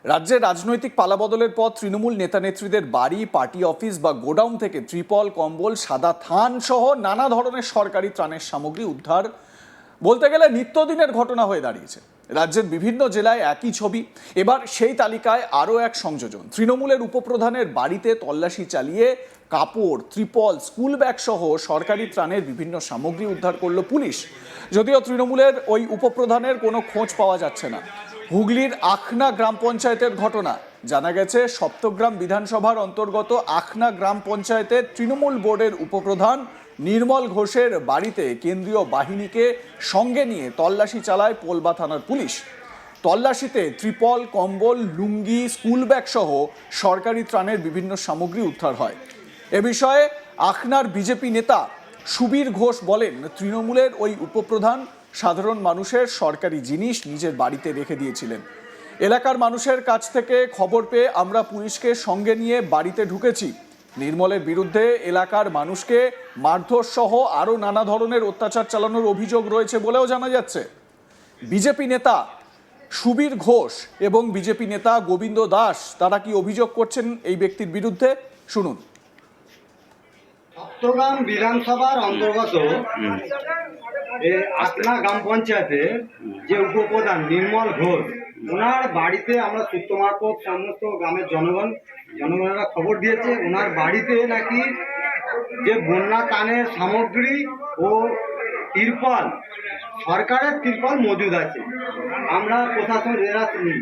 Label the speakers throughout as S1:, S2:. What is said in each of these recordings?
S1: রাজ্যের রাজনৈতিক পালাবদলের পর তৃণমূল নেতানেত্রীদের বাড়ি, পার্টি অফিস বা গোডাউন থেকে ত্রিপল, কম্বল, সাদা থান সহ নানা ধরনের সরকারি ত্রাণের সামগ্রী উদ্ধার বলতে গেলে নিত্যদিনের ঘটনা হয়ে দাঁড়িয়েছে। রাজ্যের বিভিন্ন জেলায় একই ছবি। এবার সেই তালিকায় আরও এক সংযোজন। তৃণমূলের উপপ্রধানের বাড়িতে তল্লাশি চালিয়ে কাপড়, ত্রিপল, স্কুল ব্যাগ সহ সরকারি ত্রাণের বিভিন্ন সামগ্রী উদ্ধার করল পুলিশ। যদিও তৃণমূলের ওই উপপ্রধানের কোনো খোঁজ পাওয়া যাচ্ছে না। হুগলির আখনা গ্রাম পঞ্চায়েতের ঘটনা। জানা গেছে সপ্তগ্রাম বিধানসভার অন্তর্গত আখনা গ্রাম পঞ্চায়েতের তৃণমূল বোর্ডের উপপ্রধান নির্মল ঘোষের বাড়িতে কেন্দ্রীয় বাহিনীকে সঙ্গে নিয়ে তল্লাশি চালায় পোলবা থানার পুলিশ। তল্লাশিতে ত্রিপল, কম্বল, লুঙ্গি, স্কুল ব্যাগ সহ সরকারি ত্রাণের বিভিন্ন সামগ্রী উদ্ধার হয়। এ বিষয়ে আখনার বিজেপি নেতা সুবীর ঘোষ বলেন, তৃণমূলের ওই উপপ্রধান সাধারণ মানুষের সরকারি জিনিস নিজের বাড়িতে রেখে দিয়েছিলেন। এলাকার মানুষের কাছ থেকে খবর পেয়ে আমরা পুলিশকে সঙ্গে নিয়ে বাড়িতে ঢুকেছি। নির্মলের বিরুদ্ধে এলাকার মানুষকে মারধর সহ আরও নানা ধরনের অত্যাচার চালানোর অভিযোগ রয়েছে বলেও জানা যাচ্ছে। বিজেপি নেতা সুবীর ঘোষ এবং বিজেপি নেতা গোবিন্দ দাস তারা কি অভিযোগ করছেন এই ব্যক্তির বিরুদ্ধে, শুনুন।
S2: সপ্তগ্রাম বিধানসভার অন্তর্গত আখনা গ্রাম পঞ্চায়েতের যে উপপ্রধান নির্মল ঘোষ, ওনার বাড়িতে আমরা সূত্র মারফত সমস্ত গ্রামের জনগণেরা খবর দিয়েছে ওনার বাড়িতে নাকি যে বন্যা ত্রাণের সামগ্রী ও তিরপল, সরকারের তিরপল মজুদ আছে। আমরা প্রশাসন,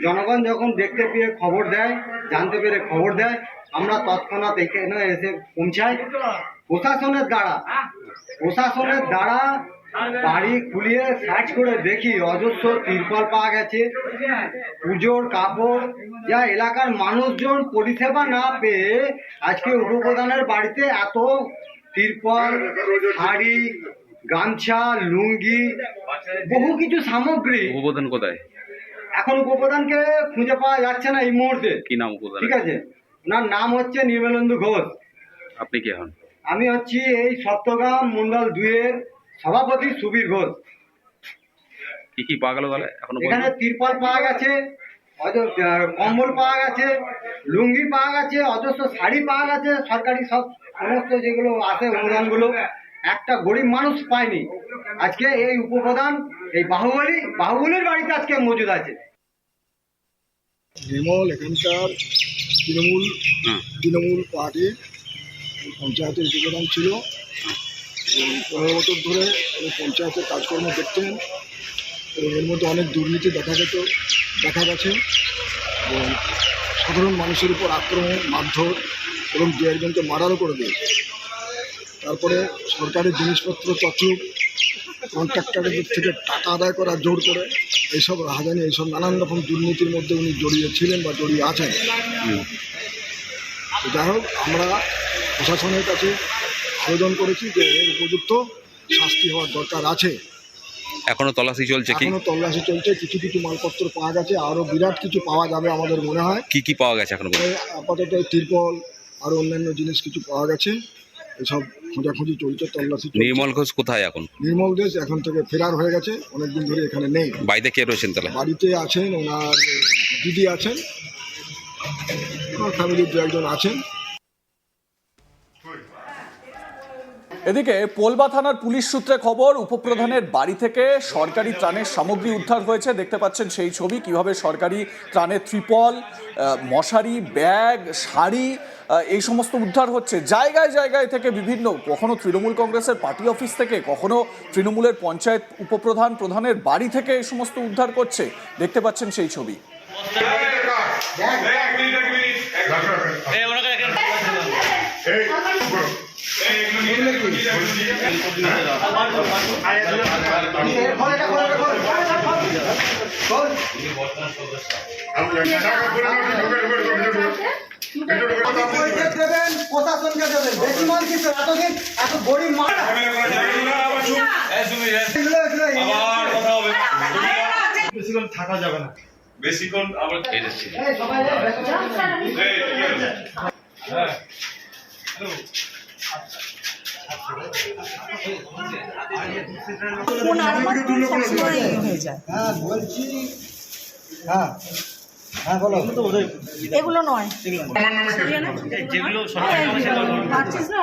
S2: জনগণ যখন দেখতে পেয়ে খবর দেয়, জানতে পেরে খবর দেয়, আমরা তৎক্ষণাৎ এখানে এসে পৌঁছাই। প্রশাসনের দ্বারা বাড়ি খুলিয়ে সার্চ করে দেখি অজস্র তিরপল পাওয়া গেছে, পুজোর কাপড়, যা এলাকার মানুষজন পরিষেবা না পেয়ে আজকে উপপ্রধানের বাড়িতে এত তিরপল, শাড়ি, গামছা, লুঙ্গি, বহু কিছু সামগ্রী।
S3: উপপ্রধান কোথায়?
S2: এখন উপপ্রধানকে খুঁজে পাওয়া যাচ্ছে না এই মুহূর্তে।
S3: কি নাম উপপ্রধান?
S2: ঠিক আছে, ওনার নাম হচ্ছে নির্মলেন্দু ঘোষ।
S3: আপনি কে হন?
S2: আমি হচ্ছি এই সপ্তগ্রাম মন্ডল 2-এর সভাপতি সুবীর ঘোষ।
S3: কি কি পাওয়া গেল তাহলে?
S2: এখানে তিরপল পাওয়া গেছে, কম্বল পাওয়া গেছে, লুঙ্গি পাওয়া গেছে, অজস্র শাড়ি পাওয়া গেছে, সরকারি সমস্ত যেগুলো আছে অনুদানগুলো একটা গরিব মানুষ পায়নি। আজকে এই উপপ্রধান এই বাহুবলীর বাড়িতে আজকে মজুদ আছে।
S4: নির্মল এখানকার তৃণমূল পার্টির পঞ্চায়েতের উপপ্রধান ছিল। 15 বছর ধরে পঞ্চায়েতের কাজকর্ম দেখতেন এবং এর মধ্যে অনেক দুর্নীতি দেখা গেছে এবং সাধারণ মানুষের উপর আক্রমণ, মারধর এবং দু একজনকে মারারও করে দিয়েছে। তারপরে সরকারি জিনিসপত্র চচুক, কন্ট্রাক্টরদের থেকে টাকা আদায় করা জোর করে, এইসব রাহাজানি, এইসব নানান রকম দুর্নীতির মধ্যে উনি জড়িয়ে ছিলেন বা জড়িয়ে আছেন। যাই হোক, আমরা প্রশাসনের কাছে আবেদন করেছি যে এর উপযুক্ত শাস্তি হওয়ার দরকার আছে।
S3: এখনো তল্লাশি চলছে?
S4: এখনো তল্লাশি চলছে, কিছু মালপত্র পাওয়া গেছে, আরও বিরাট কিছু পাওয়া যাবে আমাদের মনে হয়।
S3: কি কি পাওয়া গেছে এখনো?
S4: আপাতত তিরপল, আরও অন্যান্য জিনিস কিছু পাওয়া গেছে। এসব খোঁজাখুঁজি চলছে, তল্লাশি চলছে।
S3: নির্মল ঘোষ কোথায় এখন?
S4: নির্মল ঘোষ এখন থেকে ফেরার হয়ে গেছে, অনেকদিন ধরে এখানে নেই।
S3: বাড়িতে কে রয়েছেন তাহলে?
S4: বাড়িতে আছেন ওনার দিদি আছেন, ওনার ফ্যামিলির দু একজন আছেন।
S1: এদিকে পোলবা থানার পুলিশ সূত্রে খবর, উপপ্রধানের বাড়ি থেকে সরকারি ত্রাণের সামগ্রী উদ্ধার হয়েছে। দেখতে পাচ্ছেন সেই ছবি, কিভাবে সরকারি ত্রাণের ত্রিপল, মশারি, ব্যাগ, শাড়ি এই সমস্ত উদ্ধার হচ্ছে জায়গায় জায়গায় থেকে। বিভিন্ন, কখনো তৃণমূল কংগ্রেসের পার্টি অফিস থেকে, কখনো তৃণমূলের পঞ্চায়েত প্রধানের বাড়ি থেকে এই সমস্ত উদ্ধার করছে। দেখতে পাচ্ছেন সেই ছবি।
S2: প্রশাসনকে দেবেন, বেশি মান কিছু এতদিন এত গরিব
S5: বেশিক্ষণ থাকা যাবে না, বেশিক্ষণ আবার
S2: বলছি। হ্যাঁ,
S6: এগুলো নয়
S5: যেগুলো
S6: পাচ্ছিস না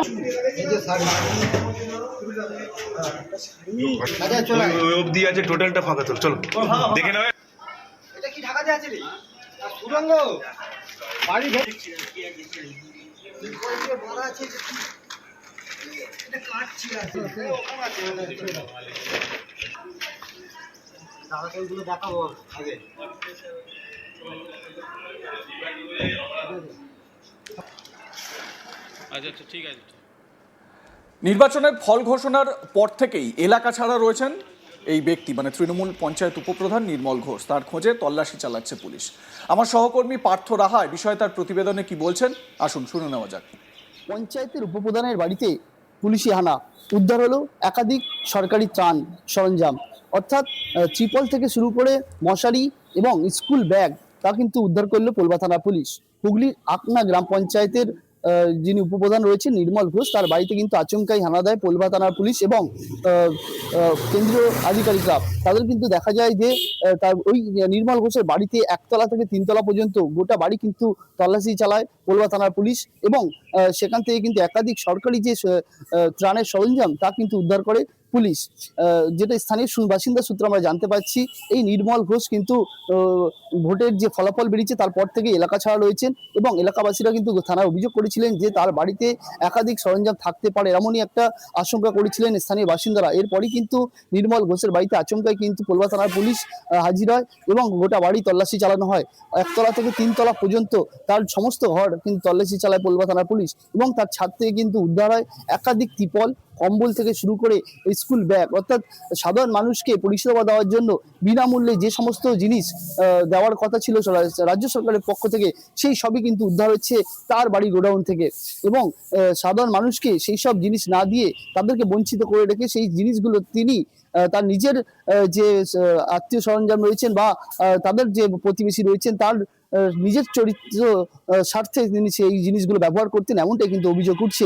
S5: ওই অবধি আছে, টোটালটা ফাঁকা। তো চলো দেখে নেবে।
S2: এটা কি ঢাকা আছে রে সুরঙ্গ বাড়ি বড় আছে এটা কাটছি আছে দাদাগুলো দেখাবো আগে।
S3: আচ্ছা ঠিক আছে।
S1: নির্বাচনের ফল ঘোষণার পর থেকেই এলাকা ছাড়া রয়েছেন এই ব্যক্তি, মানে তৃণমূল পঞ্চায়েত উপপ্রধান নির্মল ঘোষ। তার খোঁজে তল্লাশি চালাচ্ছে পুলিশ। আমার সহকর্মী পার্থ রাহা বিষয়ে তার প্রতিবেদনে কি বলছেন আসুন শুনে নেওয়া যাক।
S7: পঞ্চায়েতের উপপ্রধানের বাড়িতে পুলিশি হানা, উদ্ধার হলো একাধিক সরকারি ত্রাণ সরঞ্জাম, অর্থাৎ ত্রিপল থেকে শুরু করে মশারি এবং স্কুল ব্যাগ তা কিন্তু উদ্ধার করলো পোলবা থানা পুলিশ। হুগলির আকনা গ্রাম পঞ্চায়েতের যিনি উপপ্রধান রয়েছে নির্মল ঘোষ, তার বাড়িতে কিন্তু আচমকাই হানা দেয় পোলবা থানার পুলিশ এবং কেন্দ্রীয় আধিকারিকরা। তাদের কিন্তু দেখা যায় যে তার ওই নির্মল ঘোষের বাড়িতে একতলা থেকে তিনতলা পর্যন্ত গোটা বাড়ি কিন্তু তল্লাশি চালায় পোলবা থানার পুলিশ এবং সেখান থেকে কিন্তু একাধিক সরকারি যে ত্রাণের সরঞ্জাম তা কিন্তু উদ্ধার করে পুলিশ। যেটা স্থানীয় বাসিন্দা সূত্রে আমরা জানতে পারছি, এই নির্মল ঘোষ কিন্তু ভোটের যে ফলাফল বেরিয়েছে তারপর থেকে এলাকা ছাড়া রয়েছেন এবং এলাকাবাসীরা কিন্তু থানায় অভিযোগ করেছিলেন যে তার বাড়িতে একাধিক সরঞ্জাম থাকতে পারে, এমনই একটা আশঙ্কা করেছিলেন স্থানীয় বাসিন্দারা। এরপরই কিন্তু নির্মল ঘোষের বাড়িতে আচমকাই কিন্তু পোলবা থানার পুলিশ হাজির হয় এবং গোটা বাড়ি তল্লাশি চালানো হয়। একতলা থেকে তিনতলা পর্যন্ত তার সমস্ত ঘর কিন্তু তল্লাশি চালায় পোলবা থানার পুলিশ এবং তার ছাদ থেকে কিন্তু উদ্ধার হয় একাধিক ত্রিপল, কম্বল থেকে শুরু করে স্কুল ব্যাগ, অর্থাৎ সাধারণ মানুষকে পরিষেবা দেওয়ার জন্য বিনামূল্যে যে সমস্ত জিনিস দেওয়ার কথা ছিল রাজ্য সরকারের পক্ষ থেকে, সেই সবই কিন্তু উদ্ধার হচ্ছে তার বাড়ি গোডাউন থেকে এবং সাধারণ মানুষকে সেই সব জিনিস না দিয়ে তাদেরকে বঞ্চিত করে রেখে সেই জিনিসগুলো তিনি তার নিজের যে আত্মীয় সরঞ্জাম রয়েছেন বা তাদের যে প্রতিবেশী রয়েছেন তার নিজের চরিত্র স্বার্থে তিনি সেই জিনিসগুলো ব্যবহার করতেন, এমনটাই কিন্তু অভিযোগ উঠছে।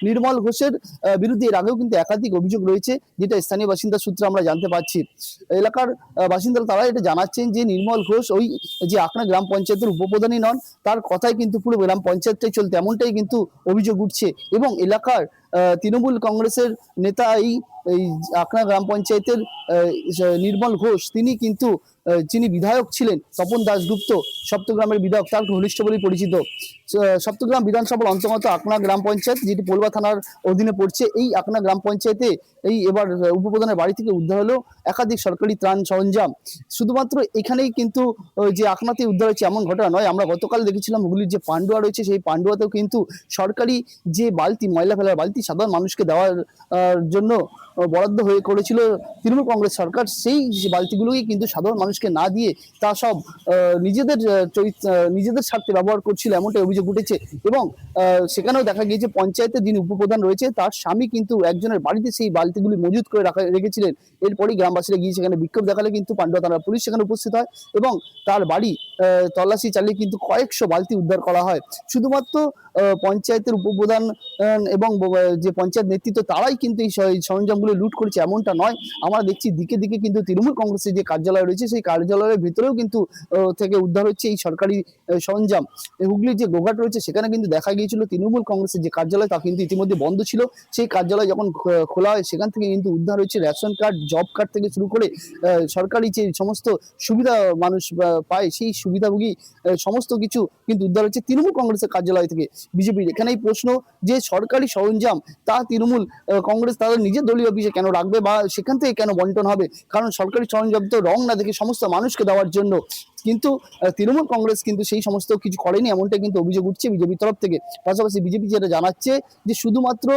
S7: নির্মল ঘোষের বিরুদ্ধে এর আগেও কিন্তু একাধিক অভিযোগ রয়েছে, যেটা স্থানীয় বাসিন্দা সূত্রে আমরা জানতে পারছি। এলাকার বাসিন্দারা তারা এটা জানাচ্ছেন যে নির্মল ঘোষ ওই যে আকনা গ্রাম পঞ্চায়েতের উপপ্রধানই নন, তার কথাই কিন্তু পুরো গ্রাম পঞ্চায়েতটাই চলতে, এমনটাই কিন্তু অভিযোগ উঠছে এবং এলাকার তৃণমূল কংগ্রেসের নেতা এই আকনা গ্রাম পঞ্চায়েতের নির্মল ঘোষ, তিনি কিন্তু যিনি বিধায়ক ছিলেন তপন দাশগুপ্ত, সপ্তগ্রামের বিধায়ক, তার ঘনিষ্ঠ বলেই পরিচিত। সপ্তগ্রাম বিধানসভার অন্তর্গত আকনা গ্রাম পঞ্চায়েত, যেটি পোলবা থানার অধীনে পড়ছে, এই আকনা গ্রাম পঞ্চায়েতে এই এবার উপপ্রধানের বাড়ি থেকে উদ্ধার হলো একাধিক সরকারি ত্রাণ সরঞ্জাম। শুধুমাত্র এখানেই কিন্তু যে আকনাতে উদ্ধার হয়েছে এমন ঘটনা নয়, আমরা গতকাল দেখেছিলাম হুগলির যে পান্ডুয়া রয়েছে সেই পান্ডুয়াতেও কিন্তু সরকারি যে বালতি, ময়লা ফেলার বালতি সাধারণ মানুষকে দেওয়ার জন্য বরাদ্দ হয়ে করেছিল তৃণমূল কংগ্রেস সরকার, সেই বালতিগুলোই কিন্তু সাধারণ মানুষকে না দিয়ে তা সব নিজেদের স্বার্থে ব্যবহার করছিল, এমনটাই অভিযোগ উঠেছে এবং সেখানেও দেখা গিয়েছে পঞ্চায়েতের যিনি উপপ্রধান রয়েছে তার স্বামী কিন্তু একজনের বাড়িতে সেই বালতিগুলি মজুত করে রেখেছিলেন। এরপরই গ্রামবাসীরা গিয়ে সেখানে বিক্ষোভ দেখালে কিন্তু পান্ডুয়া থানার পুলিশ সেখানে উপস্থিত হয় এবং তার বাড়ি তল্লাশি চালিয়ে কিন্তু কয়েকশো বালতি উদ্ধার করা হয়। শুধুমাত্র পঞ্চায়েতের উপপ্রধান এবং যে পঞ্চায়েত নেতৃত্ব তারাই কিন্তু এই সরঞ্জামগুলো লুট করেছে এমনটা নয়, আমরা দেখছি দিকে দিকে কিন্তু তৃণমূল কংগ্রেসের যে কার্যালয় রয়েছে সেই কার্যালয়ের ভিতরেও কিন্তু থেকে উদ্ধার হচ্ছে এই সরকারি সরঞ্জাম। হুগলির যে গোঘাট রয়েছে সেখানে কিন্তু দেখা গিয়েছিল তৃণমূল কংগ্রেসের যে কার্যালয় তা কিন্তু ইতিমধ্যে বন্ধ ছিল, সেই কার্যালয় যখন খোলা হয় সেখান থেকে কিন্তু উদ্ধার হচ্ছে রেশন কার্ড, জব কার্ড থেকে শুরু করে সরকারি যে সমস্ত সুবিধা মানুষ পায় সেই সুবিধাভোগী সমস্ত কিছু কিন্তু উদ্ধার হচ্ছে তৃণমূল কংগ্রেসের কার্যালয় থেকে। বিজেপির এখানেই প্রশ্ন যে সরকারি সরঞ্জাম তা তৃণমূল কংগ্রেস তাদের নিজের দলীয় অফিসে কেন রাখবে বা সেখান থেকে কেন বন্টন হবে, কারণ সরকারি সরঞ্জাম তো রং না দেখে সমস্ত মানুষকে দেওয়ার জন্য, কিন্তু তৃণমূল কংগ্রেস কিন্তু সেই সমস্ত কিছু করেনি, এমনটা কিন্তু অভিযোগ উঠছে বিজেপির তরফ থেকে। পাশাপাশি বিজেপি যেটা জানাচ্ছে যে শুধুমাত্র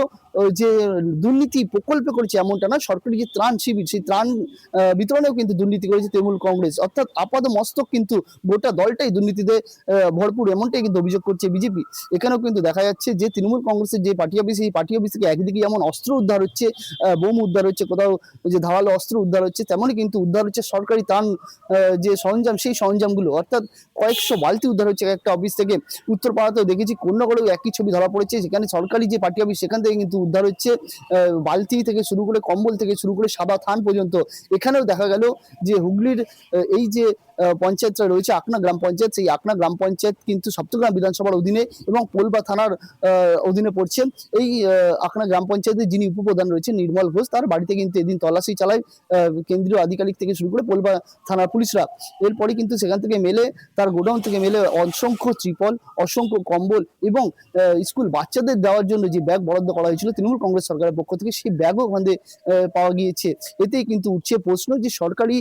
S7: যে দুর্নীতি প্রকল্পে করেছে এমনটা না, সরকারি যে ত্রাণ শিবির সেই ত্রাণ বিতরণেও কিন্তু দুর্নীতি করেছে তৃণমূল কংগ্রেস, অর্থাৎ আপাত মস্তক কিন্তু গোটা দলটাই দুর্নীতিতে ভরপুর, এমনটাই কিন্তু অভিযোগ করছে বিজেপি। এখানেও কিন্তু দেখা যাচ্ছে যে তৃণমূল কংগ্রেসের যে পার্টি অফিস, এই পার্টি অফিস থেকে একদিকে যেমন অস্ত্র উদ্ধার হচ্ছে, বোম উদ্ধার হচ্ছে, কোথাও যে ধারালো অস্ত্র উদ্ধার হচ্ছে, তেমনই কিন্তু উদ্ধার হচ্ছে সরকারি ত্রাণ যে সরঞ্জাম, সেই সরঞ্জামগুলো, অর্থাৎ কয়েকশো বালতি উদ্ধার হচ্ছে একটা অফিস থেকে। উত্তরপাড়াতেও দেখেছি, কন্যাগড়েও একই ছবি ধরা পড়েছে, যেখানে সরকারি যে পার্টি অফিস সেখান থেকে কিন্তু উদ্ধার হচ্ছে বালতি থেকে শুরু করে কম্বল থেকে শুরু করে সাদা থান পর্যন্ত। এখানেও দেখা গেল যে হুগলির এই যে পঞ্চায়েতটা রয়েছে আকনা গ্রাম পঞ্চায়েত, সেই আকনা গ্রাম পঞ্চায়েত কিন্তু সপ্তগ্রাম বিধানসভার অধীনে এবং পোলবা থানার অধীনে পড়ছে। এই আকনা গ্রাম পঞ্চায়েতের যিনি উপপ্রধান রয়েছেন নির্মল ঘোষ, তার বাড়িতে কিন্তু এদিন তল্লাশি চালায় কেন্দ্রীয় আধিকারিক থেকে শুরু করে পোলবা থানার পুলিশরা। এরপরে কিন্তু সেখান থেকে মেলে, তার গোডাউন থেকে মেলে অসংখ্য ত্রিপল, অসংখ্য কম্বল এবং স্কুল বাচ্চাদের দেওয়ার জন্য যে ব্যাগ বরাদ্দ করা হয়েছিল তৃণমূল কংগ্রেস সরকারের পক্ষ থেকে, সেই ব্যাগও ওখান থেকে পাওয়া গিয়েছে। এতেই কিন্তু উঠছে প্রশ্ন যে সরকারি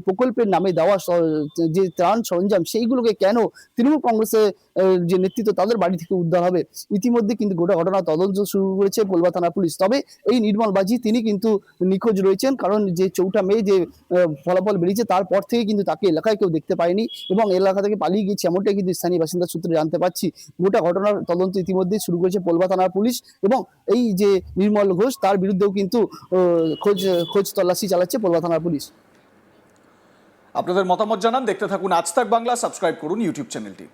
S7: প্রকল্পের নামে দেওয়া যে ত্রাণ সরঞ্জাম সেইগুলোকে কেন তৃণমূল কংগ্রেসের যে নেতৃত্ব তাদের বাড়ি থেকে উদ্ধার হবে। ইতিমধ্যে কিন্তু গোটা ঘটনা তদন্ত শুরু করেছে পোলবা থানা পুলিশ। তবে এই নির্মল বাজি তিনি কিন্তু নিখোঁজ রয়েছেন, কারণ যে 4 মে যে ফলাফল বেরিয়েছে তারপর থেকে কিন্তু তাকে এলাকায় কেউ দেখতে পায়নি এবং এলাকা থেকে পালিয়ে গিয়েছে, এমনটাই কিন্তু স্থানীয় বাসিন্দা সূত্রে জানতে পারছি। গোটা ঘটনার তদন্ত ইতিমধ্যে শুরু করেছে পোলবা থানার পুলিশ এবং এই যে নির্মল ঘোষ তার বিরুদ্ধেও কিন্তু খোঁজ তল্লাশি চালাচ্ছে পোলবা থানার পুলিশ।
S1: আপনাদের মতামত জানান, দেখতে থাকুন আজ তাক বাংলা, সাবস্ক্রাইব করুন ইউটিউব চ্যানেলটি।